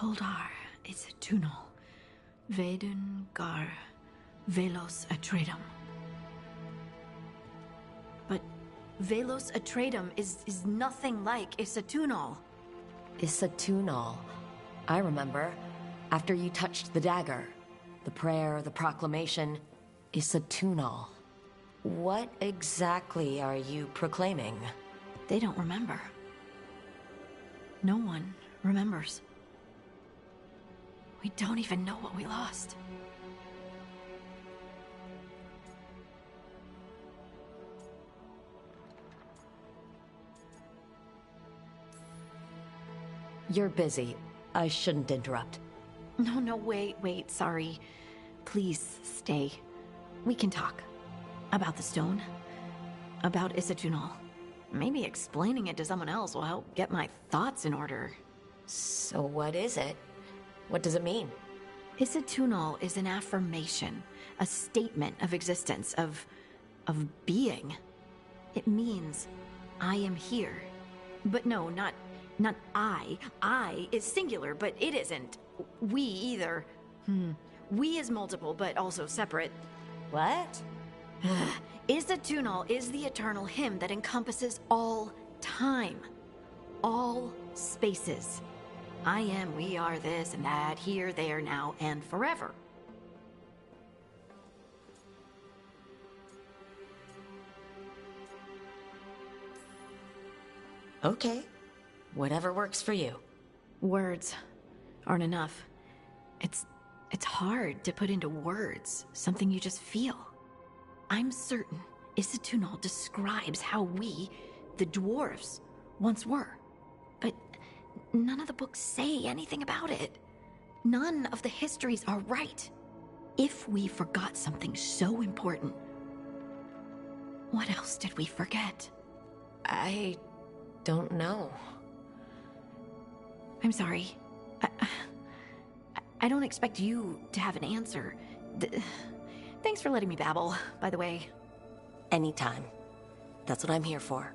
Holdar, it's a tunnel. Veilguard, Velos Atreitum. But Velos Atreitum is nothing like Isatunal. Isatunal. I remember. After you touched the dagger. The prayer, the proclamation. Isatunal. What exactly are you proclaiming? They don't remember. No one remembers. We don't even know what we lost. You're busy. I shouldn't interrupt. No, wait, sorry. Please, stay. We can talk. About the stone. About Isatunal. Maybe explaining it to someone else will help get my thoughts in order. So what is it? What does it mean? Isatunal is an affirmation, a statement of existence, of being. It means, I am here. But no, not I. I is singular, but it isn't. We either. We is multiple, but also separate. What? Isatunal is the eternal hymn that encompasses all time. All spaces. I am, we are, this and that, here, there, now, and forever. Okay. Whatever works for you. Words aren't enough. It's hard to put into words something you just feel. I'm certain Isatunal describes how we, the dwarves, once were. But none of the books say anything about it. None of the histories are right. If we forgot something so important, what else did we forget? I don't know. I'm sorry. I don't expect you to have an answer. Thanks for letting me babble, by the way. Anytime. That's what I'm here for.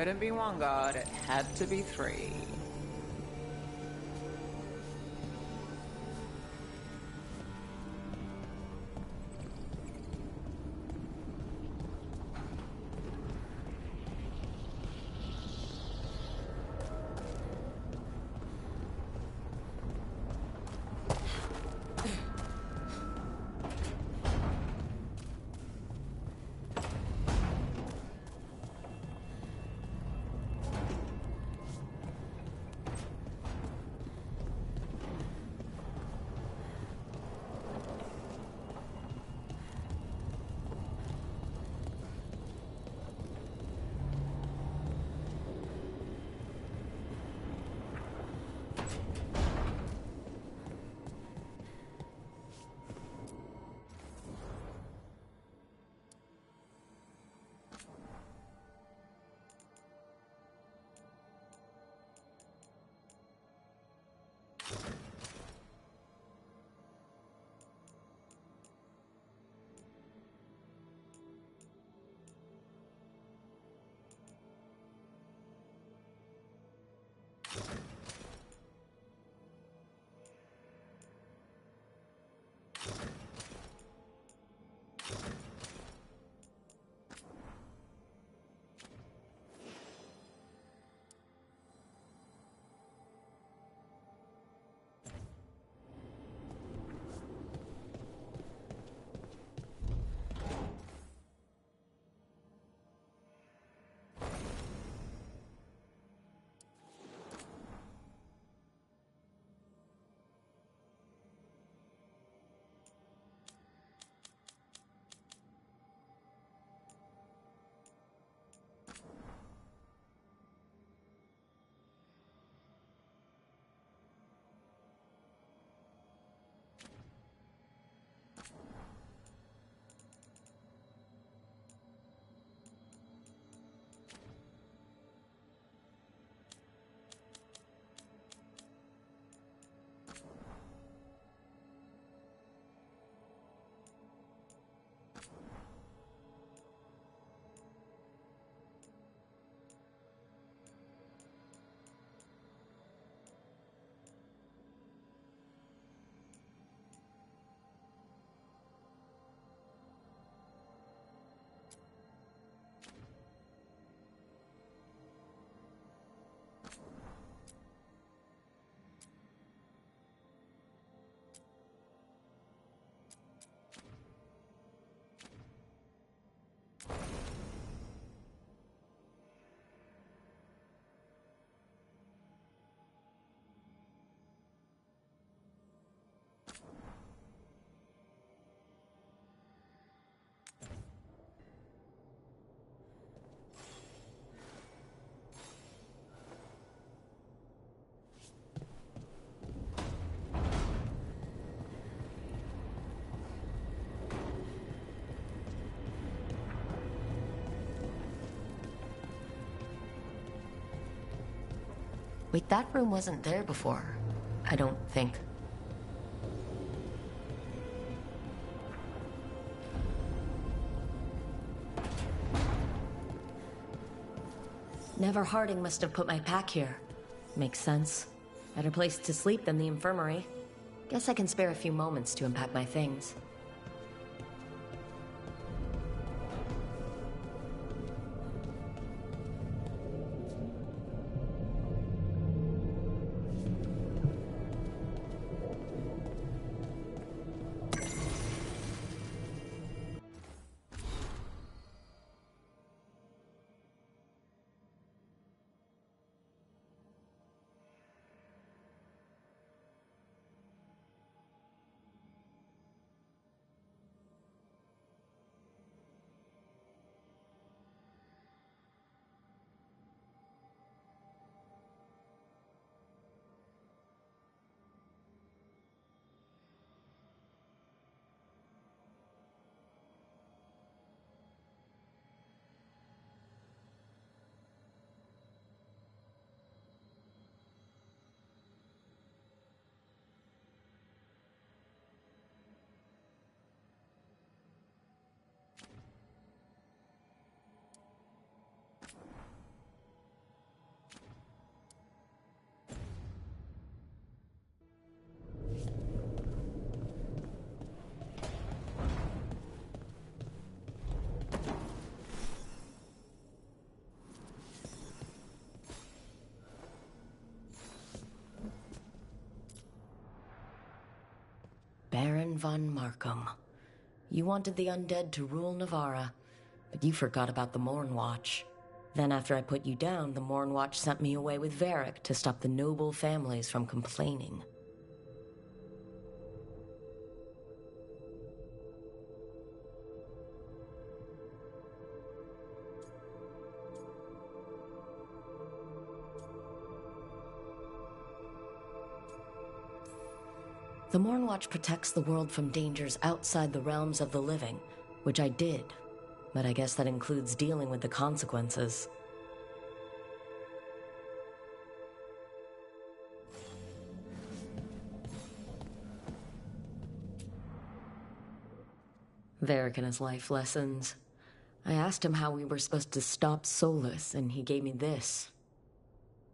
couldn't be one god, it had to be three. Wait, that room wasn't there before. I don't think. Never Harding must have put my pack here. Makes sense. Better place to sleep than the infirmary. Guess I can spare a few moments to unpack my things. Baron von Markham. You wanted the undead to rule Navarra, but you forgot about the Mornwatch. Then after I put you down, the Mornwatch sent me away with Varric to stop the noble families from complaining. The Mornwatch protects the world from dangers outside the realms of the living, which I did, but I guess that includes dealing with the consequences. Varric and his life lessons. I asked him how we were supposed to stop Solus, and he gave me this.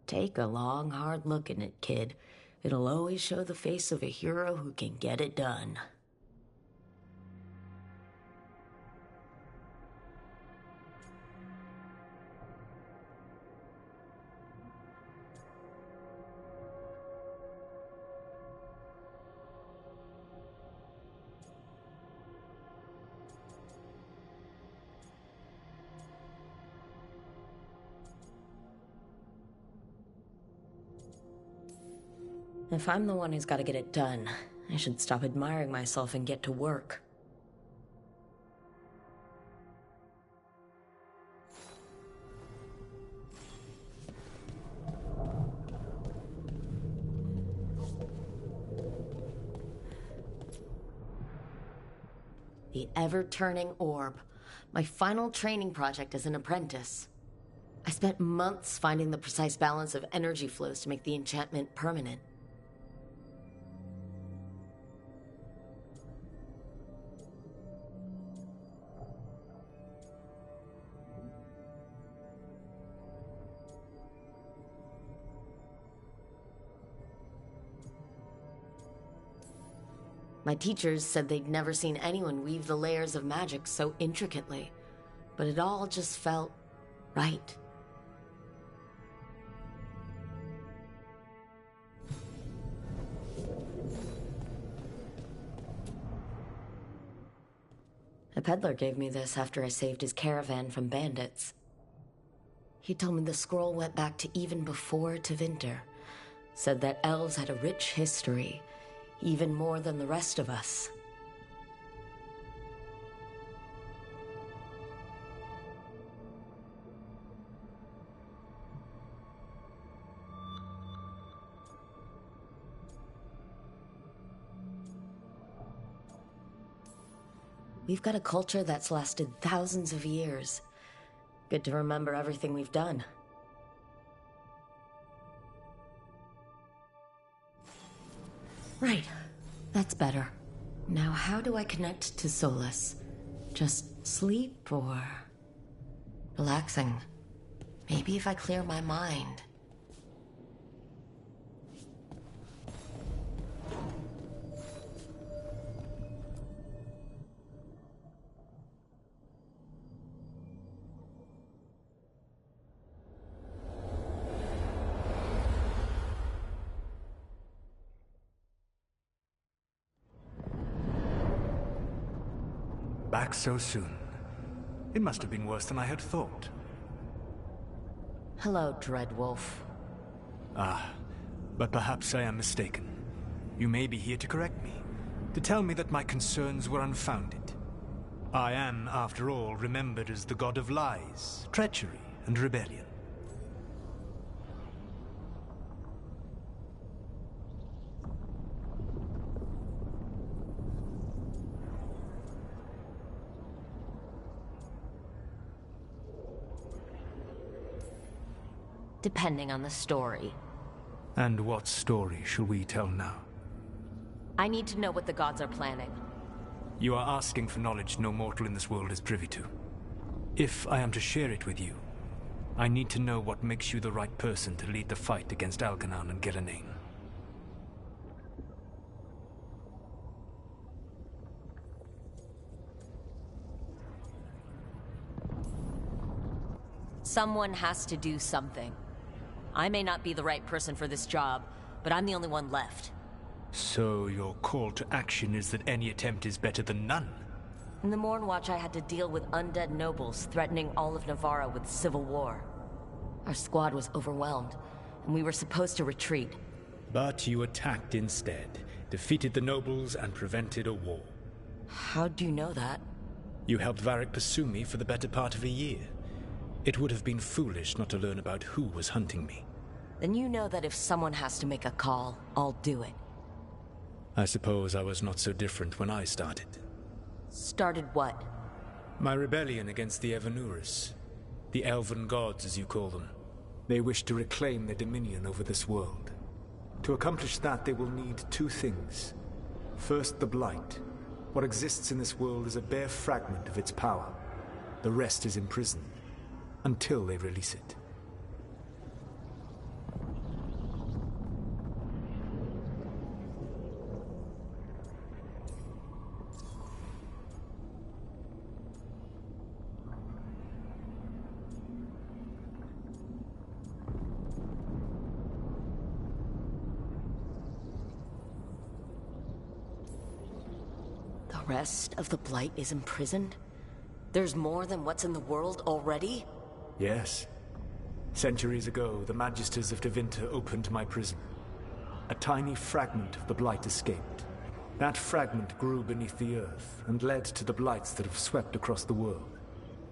Take a long, hard look at it, kid. It'll always show the face of a hero who can get it done. If I'm the one who's got to get it done, I should stop admiring myself and get to work. The ever-turning orb. My final training project as an apprentice. I spent months finding the precise balance of energy flows to make the enchantment permanent. My teachers said they'd never seen anyone weave the layers of magic so intricately, but it all just felt right. A peddler gave me this after I saved his caravan from bandits. He told me the scroll went back to even before Tevinter, said that elves had a rich history, even more than the rest of us. We've got a culture that's lasted thousands of years. Good to remember everything we've done. Right. That's better. Now how do I connect to Solus? Just sleep or... relaxing? Maybe if I clear my mind. Back so soon. It must have been worse than I had thought. Hello, Dreadwolf. Ah, but perhaps I am mistaken. You may be here to correct me, to tell me that my concerns were unfounded. I am, after all, remembered as the god of lies, treachery, and rebellion. Depending on the story. And what story shall we tell now? I need to know what the gods are planning. You are asking for knowledge no mortal in this world is privy to. If I am to share it with you, I need to know what makes you the right person to lead the fight against Algernon and Gillenane. Someone has to do something. I may not be the right person for this job, but I'm the only one left. So your call to action is that any attempt is better than none? In the Mornwatch, I had to deal with undead nobles threatening all of Navarra with civil war. Our squad was overwhelmed, and we were supposed to retreat. But you attacked instead, defeated the nobles, and prevented a war. How do you know that? You helped Varric pursue me for the better part of a year. It would have been foolish not to learn about who was hunting me. Then you know that if someone has to make a call, I'll do it. I suppose I was not so different when I started. Started what? My rebellion against the Evanuris. The Elven Gods, as you call them. They wish to reclaim their dominion over this world. To accomplish that, they will need two things. First, the Blight. What exists in this world is a bare fragment of its power. The rest is imprisoned, until they release it. The rest of the Blight is imprisoned? There's more than what's in the world already? Yes. Centuries ago, the Magisters of Tevinter opened my prison. A tiny fragment of the Blight escaped. That fragment grew beneath the earth and led to the Blights that have swept across the world.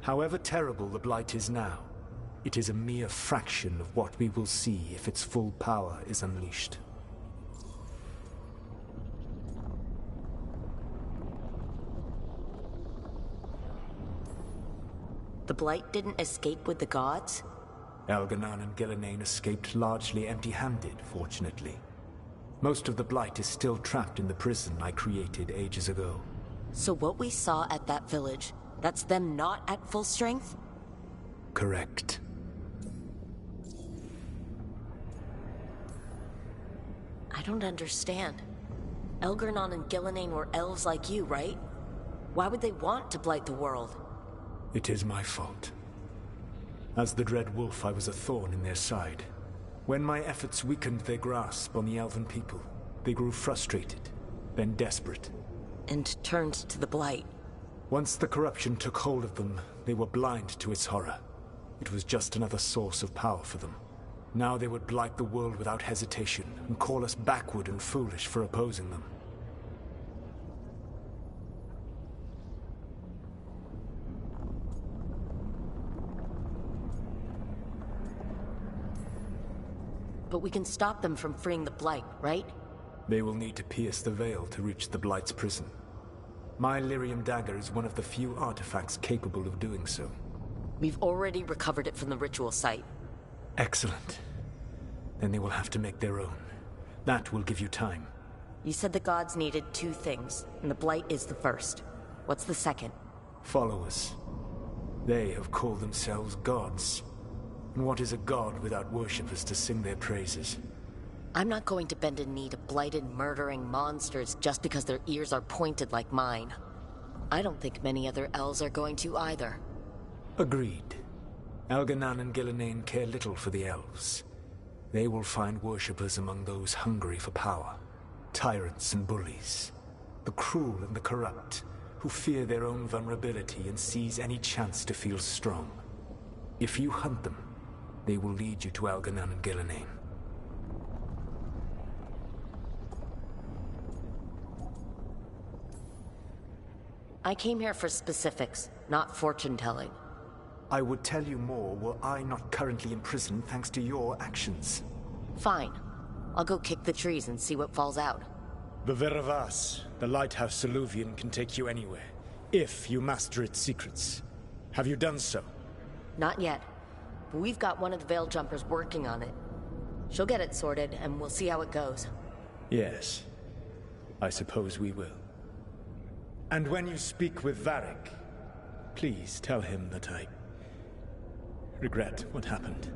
However terrible the Blight is now, it is a mere fraction of what we will see if its full power is unleashed. The Blight didn't escape with the gods? Elganon and Gillenane escaped largely empty-handed, fortunately. Most of the Blight is still trapped in the prison I created ages ago. So what we saw at that village, that's them not at full strength? Correct. I don't understand. Elgarnon and Gillenane were elves like you, right? Why would they want to blight the world? It is my fault. As the Dread Wolf, I was a thorn in their side. When my efforts weakened their grasp on the Elven people, they grew frustrated, then desperate. And turned to the Blight. Once the corruption took hold of them, they were blind to its horror. It was just another source of power for them. Now they would blight the world without hesitation, and call us backward and foolish for opposing them. But we can stop them from freeing the Blight, right? They will need to pierce the veil to reach the Blight's prison. My Lyrium dagger is one of the few artifacts capable of doing so. We've already recovered it from the ritual site. Excellent. Then they will have to make their own. That will give you time. You said the gods needed two things, and the Blight is the first. What's the second? Followers. They have called themselves gods. And what is a god without worshippers to sing their praises? I'm not going to bend a knee to blighted, murdering monsters just because their ears are pointed like mine. I don't think many other elves are going to either. Agreed. Elganon and Gillenane care little for the elves. They will find worshippers among those hungry for power. Tyrants and bullies. The cruel and the corrupt, who fear their own vulnerability and seize any chance to feel strong. If you hunt them, they will lead you to Elganon and Gillenane. I came here for specifics, not fortune-telling. I would tell you more were I not currently imprisoned thanks to your actions. Fine. I'll go kick the trees and see what falls out. The Veravas, the lighthouse Soluvian, can take you anywhere, if you master its secrets. Have you done so? Not yet, but we've got one of the Veil Jumpers working on it. She'll get it sorted, and we'll see how it goes. Yes. I suppose we will. And when you speak with Varric, please tell him that I regret what happened.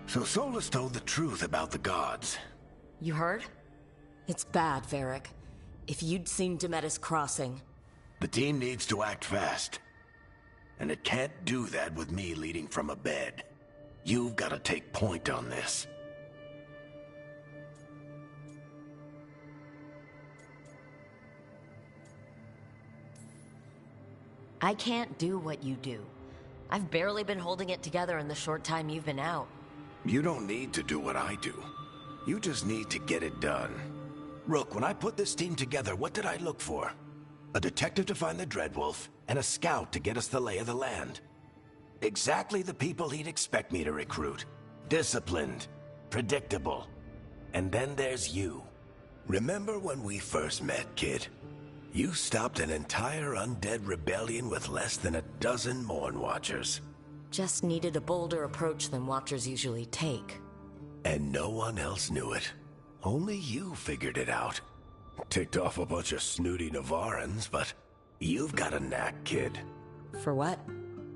So Solus told the truth about the gods. You heard? It's bad, Varric. If you'd seen Demetis crossing... The team needs to act fast. And it can't do that with me leading from a bed. You've got to take point on this. I can't do what you do. I've barely been holding it together in the short time you've been out. You don't need to do what I do. You just need to get it done. Rook, when I put this team together, what did I look for? A detective to find the Dreadwolf, and a scout to get us the lay of the land. Exactly the people he'd expect me to recruit. Disciplined, predictable. And then there's you. Remember when we first met, kid? You stopped an entire undead rebellion with less than a dozen Morn Watchers. Just needed a bolder approach than Watchers usually take. And no one else knew it. Only you figured it out. Ticked off a bunch of snooty Navarrans, but you've got a knack, kid. For what?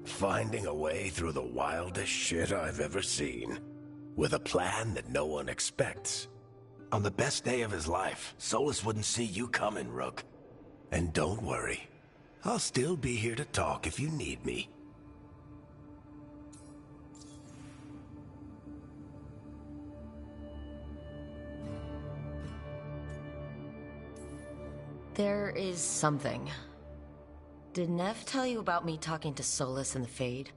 Finding a way through the wildest shit I've ever seen. With a plan that no one expects. On the best day of his life, Solus wouldn't see you coming, Rook. And don't worry. I'll still be here to talk if you need me. There is something. Did Nev tell you about me talking to Solus in the Fade?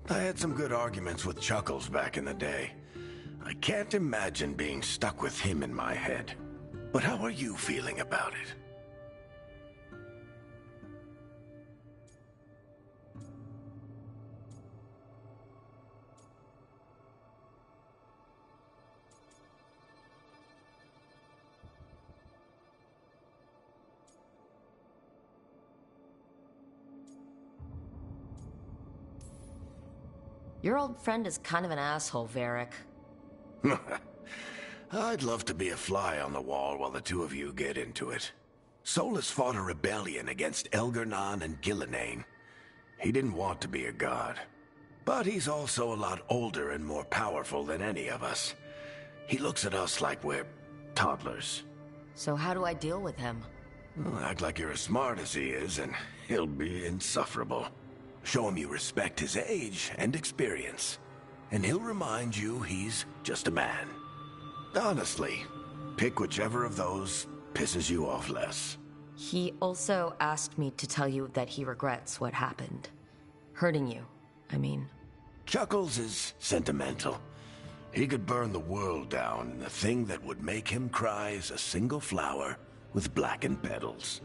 I had some good arguments with Chuckles back in the day. I can't imagine being stuck with him in my head. But how are you feeling about it? Your old friend is kind of an asshole, Varric. I'd love to be a fly on the wall while the two of you get into it. Solus fought a rebellion against Elgar'nan and Gillenane. He didn't want to be a god. But he's also a lot older and more powerful than any of us. He looks at us like we're toddlers. So how do I deal with him? Well, act like you're as smart as he is, and he'll be insufferable. Show him you respect his age and experience, and he'll remind you he's just a man. Honestly, pick whichever of those pisses you off less. He also asked me to tell you that he regrets what happened. Hurting you, I mean. Chuckles is sentimental. He could burn the world down, and the thing that would make him cry is a single flower with blackened petals.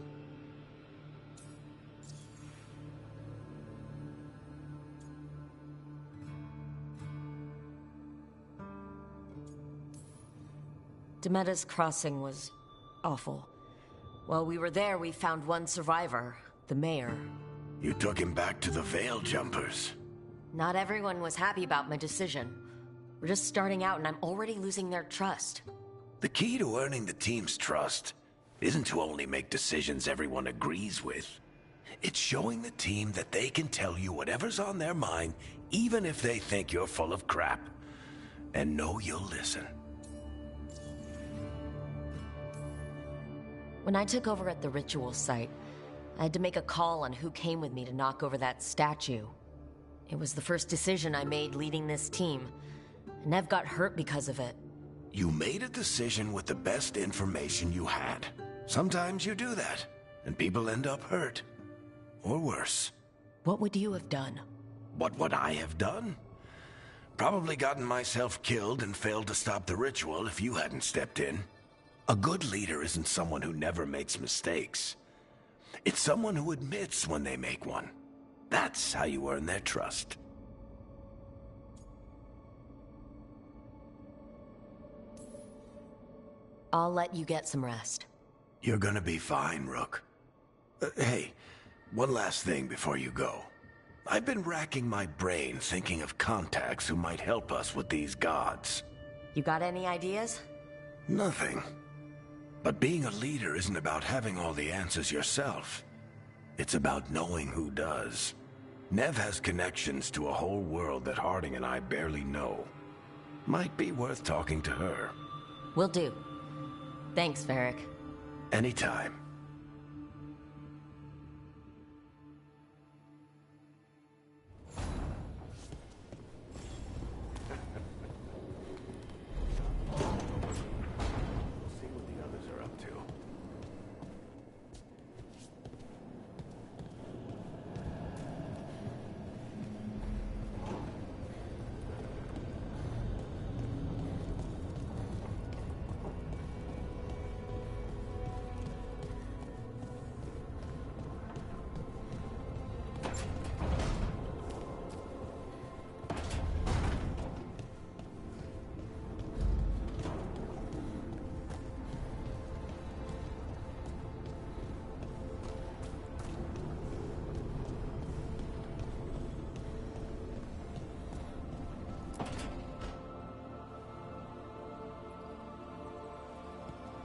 Demetis Crossing was awful. While we were there, we found one survivor, the mayor. You took him back to the Veil Jumpers. Not everyone was happy about my decision. We're just starting out and I'm already losing their trust. The key to earning the team's trust isn't to only make decisions everyone agrees with. It's showing the team that they can tell you whatever's on their mind, even if they think you're full of crap. And know you'll listen. When I took over at the ritual site, I had to make a call on who came with me to knock over that statue. It was the first decision I made leading this team. Nev got hurt because of it. You made a decision with the best information you had. Sometimes you do that, and people end up hurt. Or worse. What would you have done? What would I have done? Probably gotten myself killed and failed to stop the ritual if you hadn't stepped in. A good leader isn't someone who never makes mistakes. It's someone who admits when they make one. That's how you earn their trust. I'll let you get some rest. You're gonna be fine, Rook. Hey, one last thing before you go. I've been racking my brain thinking of contacts who might help us with these gods. You got any ideas? Nothing. But being a leader isn't about having all the answers yourself. It's about knowing who does. Nev has connections to a whole world that Harding and I barely know. Might be worth talking to her. Will do. Thanks, Varric. Anytime. See what the others are up to.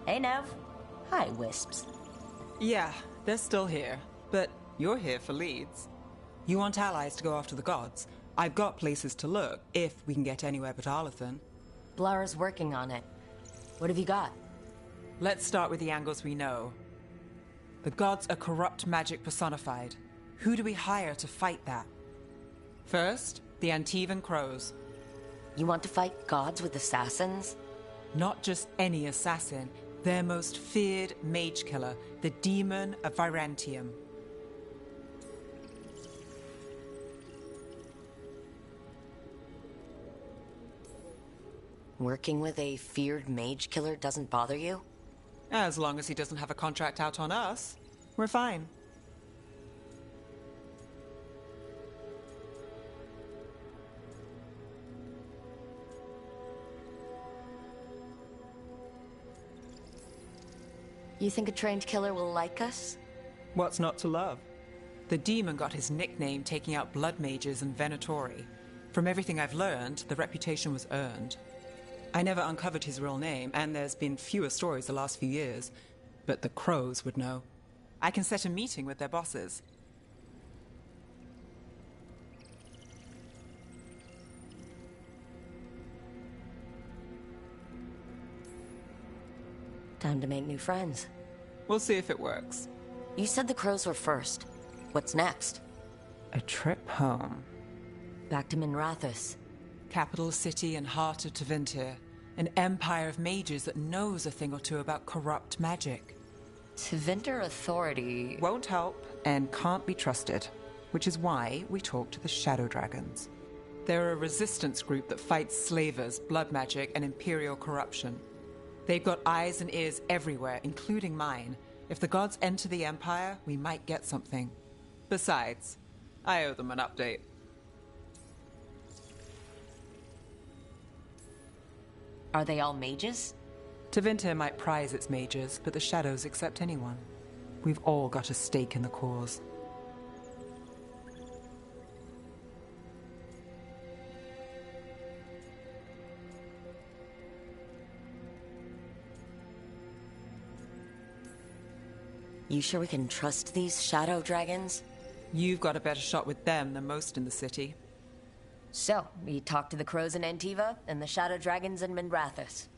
Hey, Nev. Hi, Wisps. Yeah, they're still here. But you're here for leads. You want allies to go after the gods? I've got places to look, if we can get anywhere but Arlathan. Blara's working on it. What have you got? Let's start with the angles we know. The gods are corrupt magic personified. Who do we hire to fight that? First, the Antivan Crows. You want to fight gods with assassins? Not just any assassin, their most feared mage killer, the Demon of Virantium. Working with a feared mage killer doesn't bother you? As long as he doesn't have a contract out on us, we're fine. You think a trained killer will like us? What's not to love? The demon got his nickname taking out blood mages and Venatori. From everything I've learned, the reputation was earned. I never uncovered his real name, and there's been fewer stories the last few years, but the Crows would know. I can set a meeting with their bosses. Time to make new friends. We'll see if it works. You said the Crows were first. What's next? A trip home. Back to Minrathous. Capital city and heart of Tevinter. An empire of mages that knows a thing or two about corrupt magic. Tevinter authority... Won't help and can't be trusted, which is why we talk to the Shadow Dragons. They're a resistance group that fights slavers, blood magic, and imperial corruption. They've got eyes and ears everywhere, including mine. If the gods enter the Empire, we might get something. Besides, I owe them an update. Are they all mages? Tevinter might prize its mages, but the Shadows accept anyone. We've all got a stake in the cause. You sure we can trust these shadow dragons? You've got a better shot with them than most in the city. So, we talked to the Crows in Antiva and the shadow dragons in Minrathous.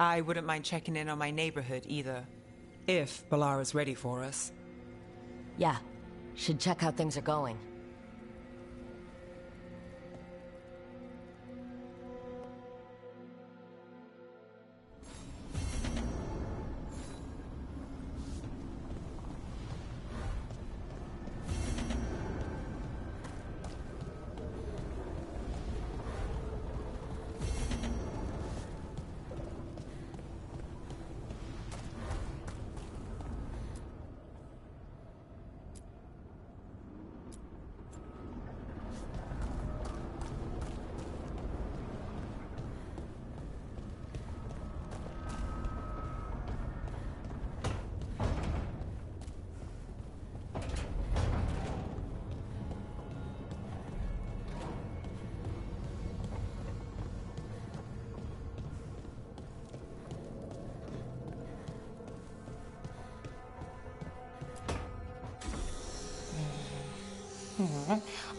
I wouldn't mind checking in on my neighborhood either. If Balara's ready for us. Yeah, should check how things are going.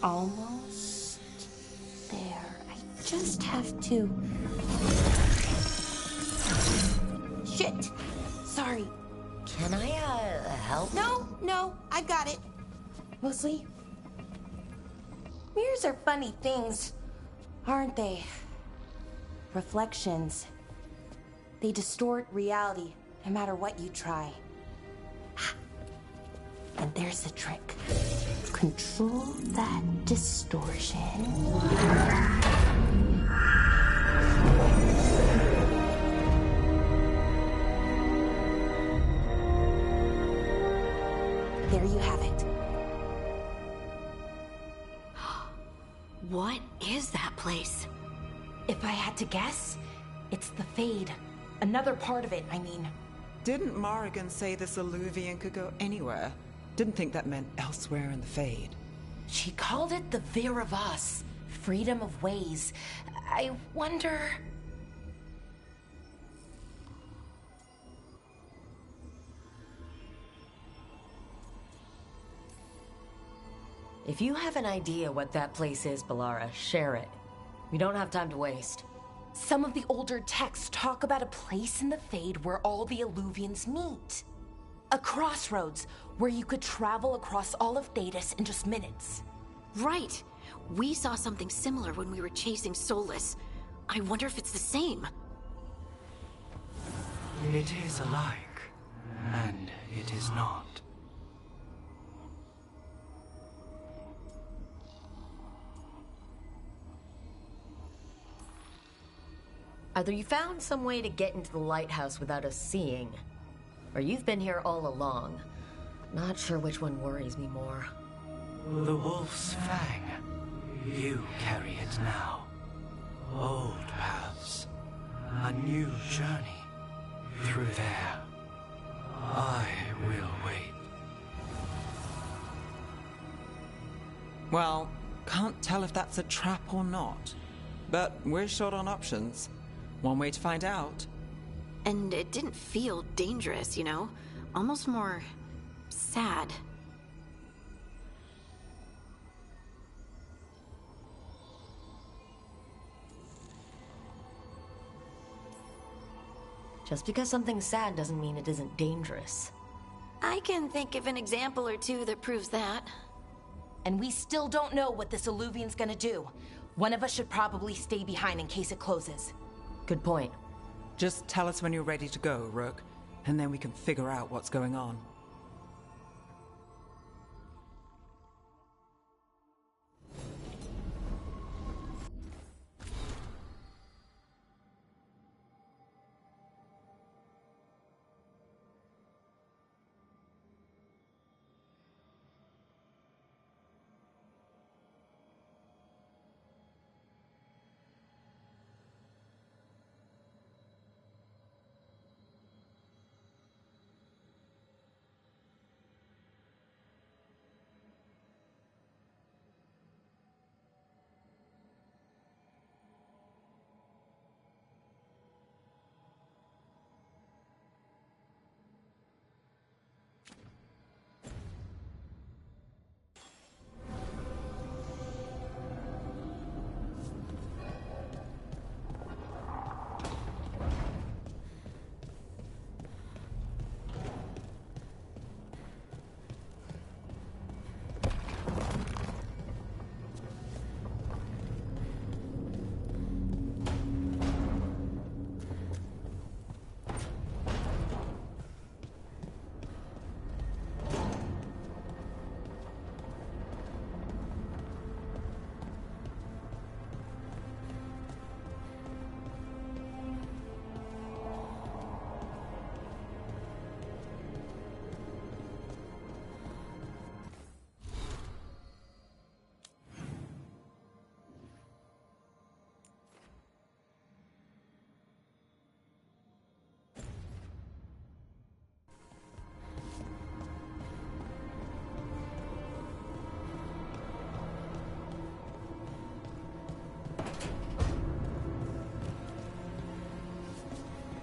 Almost there. I just have to... Shit! Sorry. Can I, help? No, I got it. Mostly, mirrors are funny things, aren't they? Reflections. They distort reality, no matter what you try. And there's the trick. Control that distortion. There you have it. What is that place? If I had to guess, it's the Fade. Another part of it, I mean. Didn't Morrigan say this Illuvian could go anywhere? Didn't think that meant elsewhere in the Fade. She called it the Vir of Us. Freedom of ways. I wonder... If you have an idea what that place is, Ballara, share it. We don't have time to waste. Some of the older texts talk about a place in the Fade where all the Illuvians meet. A crossroads where you could travel across all of Thedas in just minutes. Right. We saw something similar when we were chasing Solus. I wonder if it's the same. It is alike, and it is not. Either you found some way to get into the lighthouse without us seeing, or you've been here all along. Not sure which one worries me more. The Wolf's Fang. You carry it now. Old paths. A new journey. Through there. I will wait. Well, can't tell if that's a trap or not. But we're short on options. One way to find out. And it didn't feel dangerous, you know? Almost more... sad. Just because something's sad doesn't mean it isn't dangerous. I can think of an example or two that proves that. And we still don't know what this Illuvian's gonna do. One of us should probably stay behind in case it closes. Good point. Just tell us when you're ready to go, Rook, and then we can figure out what's going on.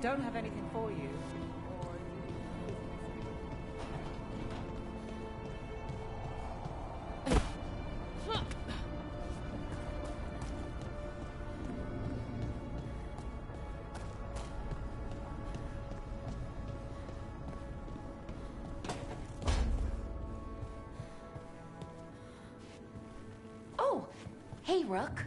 Don't have anything for you. Hey, Rook.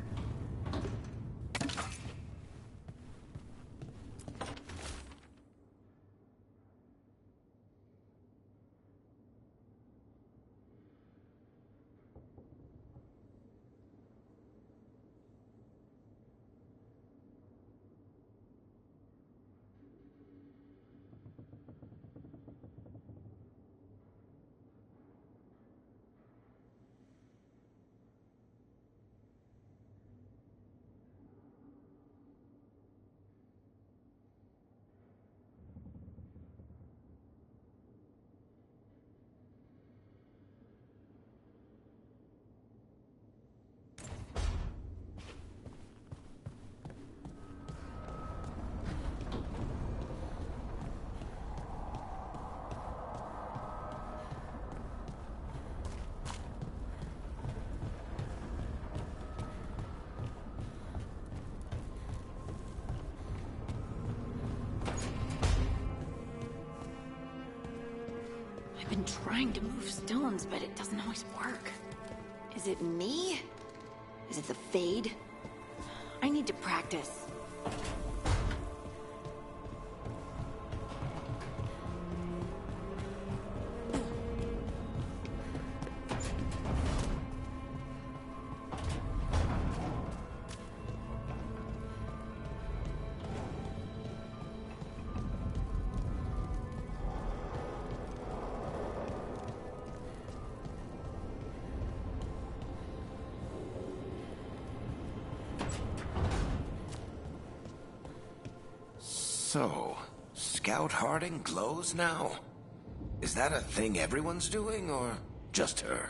I've been trying to move stones, but it doesn't always work. Is it me? Is it the Fade? I need to practice. So, Scout Harding glows now? Is that a thing everyone's doing, or just her?